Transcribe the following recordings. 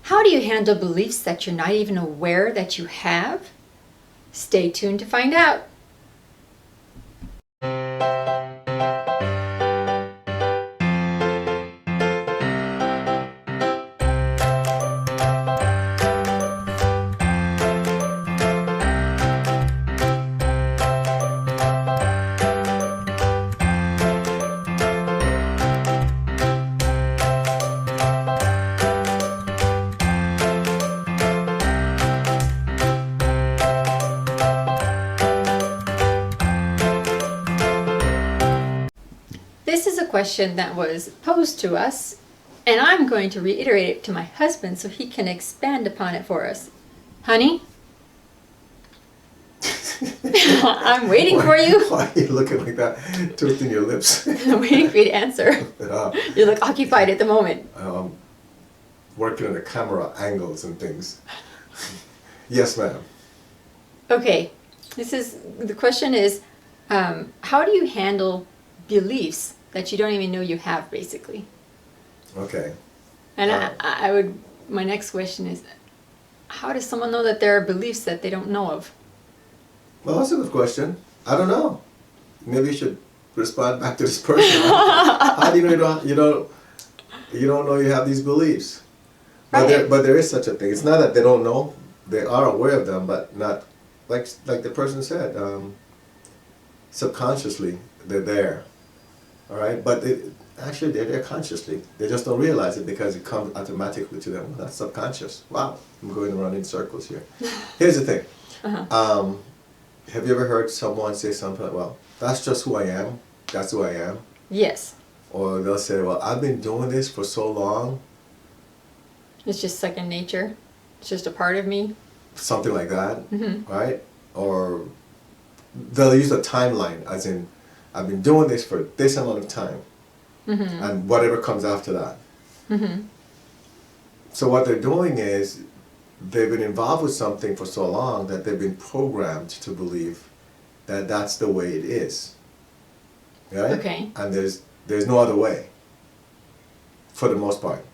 How do you handle beliefs that you're not even aware that you have? Stay tuned to find out. This is a question that was posed to us, and I'm going to reiterate it to my husband so he can expand upon it for us. Honey? I'm waiting for you. Why are you looking like that, twisting your lips? I'm waiting for you to answer. You look occupied at the moment. Working on the camera angles and things. Yes, ma'am. Okay, the question is, how do you handle beliefs that you don't even know you have, basically? Okay. And my next question is, how does someone know that there are beliefs that they don't know of? Well, that's a good question. I don't know. Maybe you should respond back to this person. How do you know you don't know you have these beliefs? Right. But there is such a thing. It's not that they don't know; they are aware of them, but not like the person said. Subconsciously, they're there. All right, but actually they're there consciously. They just don't realize it because it comes automatically to them. That's subconscious. Wow, I'm going around in circles here. Here's the thing. Have you ever heard someone say something like, well, that's just who I am, that's who I am? Yes. Or they'll say, well, I've been doing this for so long. It's just second nature. It's just a part of me. Something like that, right? Or they'll use a timeline, as in, I've been doing this for this amount of time, and whatever comes after that. So what they're doing is, they've been involved with something for so long that they've been programmed to believe that that's the way it is. Right? Okay. And there's no other way, for the most part.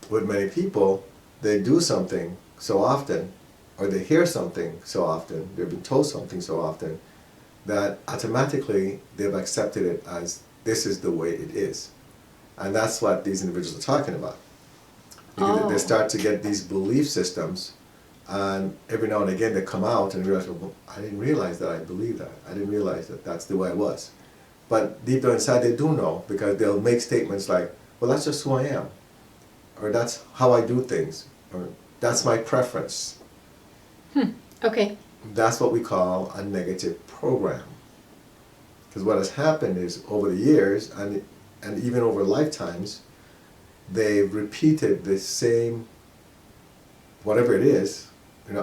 With many people, they do something so often, or they hear something so often, they've been told something so often, that automatically they've accepted it as this is the way it is. And that's what these individuals are talking about. They start to get these belief systems, and every now and again they come out and realize, well, I didn't realize that I believe that. I didn't realize that that's the way I was. But deep down inside they do know, because they'll make statements like, well, that's just who I am, or that's how I do things, or that's my preference. Okay. That's what we call a negative program. Because what has happened is, over the years, and even over lifetimes, they've repeated the same, whatever it is,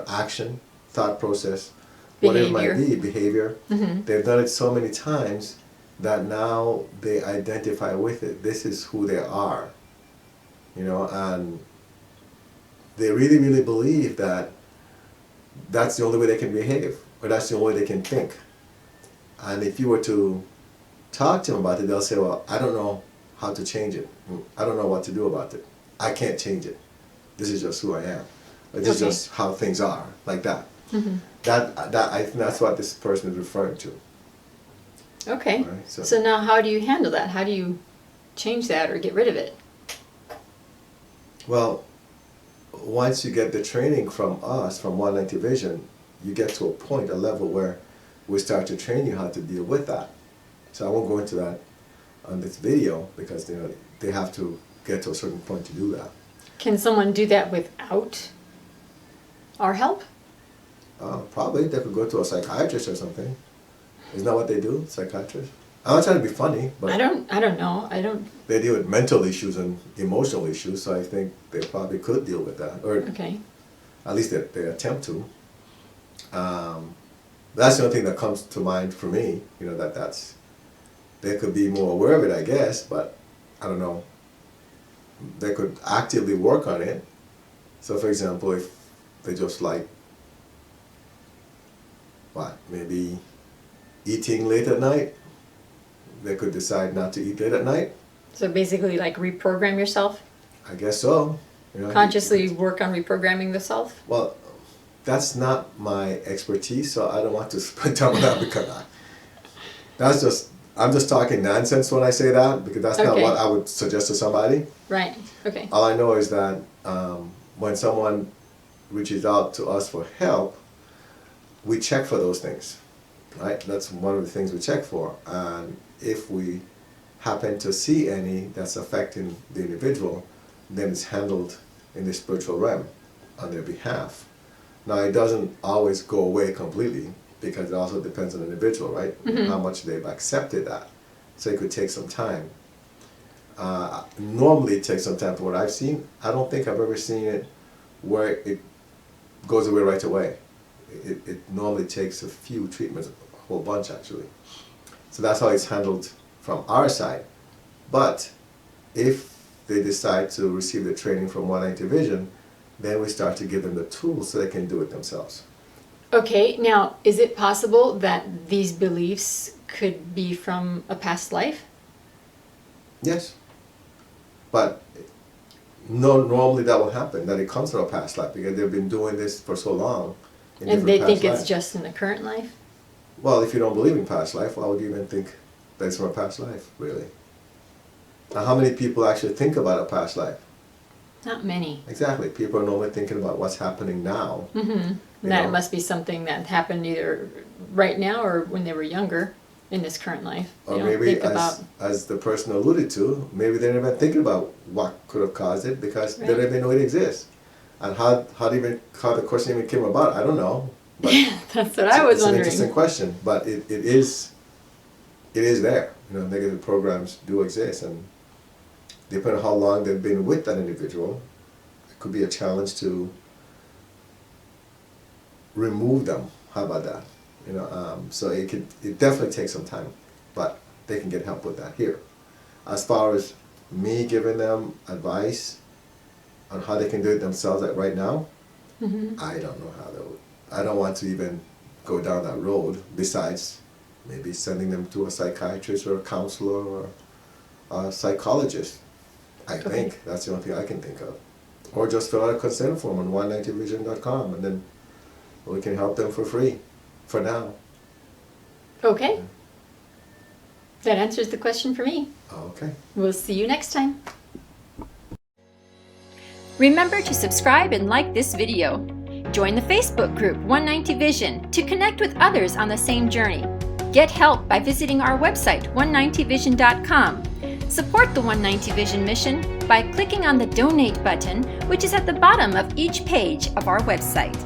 action, thought process, whatever it might be, behavior. They've done it so many times that now they identify with it. This is who they are, and they really, really believe that that's the only way they can behave, or that's the only way they can think. And if you were to talk to them about it, they'll say, well, I don't know how to change it. I don't know what to do about it. I can't change it. This is just who I am. This is just how things are, like that. I think that's what this person is referring to. Okay. Right, so now how do you handle that? How do you change that or get rid of it? Well, once you get the training from us, from One Length Vision, you get to a level where we start to train you how to deal with that. So I won't go into that on this video, because they have to get to a certain point to do that. Can someone do that without our help? Probably they could go to a psychiatrist or something. Isn't that what they do, psychiatrists? I'm not trying to be funny, but I don't know. they deal with mental issues and emotional issues, so I think they probably could deal with that, or at least they attempt to. That's the only thing that comes to mind for me. They could be more aware of it, I guess, but I don't know. They could actively work on it. So, for example, if they just like, maybe eating late at night, they could decide not to eat late at night. So basically, like, reprogram yourself? I guess so. You know, Consciously work on reprogramming the self? Well, that's not my expertise, so I don't want to spend time on that because I'm just talking nonsense when I say that, because that's not Okay. what I would suggest to somebody. Right, okay. All I know is that when someone reaches out to us for help, we check for those things, right? That's one of the things we check for. And if we happen to see any that's affecting the individual, then it's handled in the spiritual realm on their behalf. Now, it doesn't always go away completely, because it also depends on the individual, right? How much they've accepted that. So it could take some time. Normally it takes some time from what I've seen. I don't think I've ever seen it where it goes away right away. It normally takes a few treatments, a whole bunch actually. So that's how it's handled from our side. But if they decide to receive the training from 190 Vision, then we start to give them the tools so they can do it themselves. Okay, now, is it possible that these beliefs could be from a past life? Yes. But no, normally that will happen, that it comes from a past life, because they've been doing this for so long. in And different they past think it's lives. just in the current life? Well, if you don't believe in past life, why would you even think that it's from a past life, really? Now, how many people actually think about a past life? Not many. Exactly. People are normally thinking about what's happening now. Mm-hmm. You That know? must be something that happened either right now or when they were younger in this current life. They Or don't maybe, think about. as the person alluded to, maybe they're not even thinking about what could have caused it, because they don't Right. even know it exists. And how the question even came about, I don't know. But That's what I was it's an interesting wondering. question, but it is there. You know, negative programs do exist, and depending on how long they've been with that individual, it could be a challenge to remove them. How about that? You know, so it definitely takes some time, but they can get help with that here. As far as me giving them advice on how they can do it themselves, like right now, I don't know how they would. I don't want to even go down that road, besides maybe sending them to a psychiatrist or a counselor or a psychologist. I think that's the only thing I can think of. Or just fill out a consent form on 190vision.com, and then we can help them for free, for now. Okay. That answers the question for me. Okay. We'll see you next time. Remember to subscribe and like this video. Join the Facebook group 190 Vision to connect with others on the same journey. Get help by visiting our website 190vision.com. Support the 190 Vision mission by clicking on the donate button, which is at the bottom of each page of our website.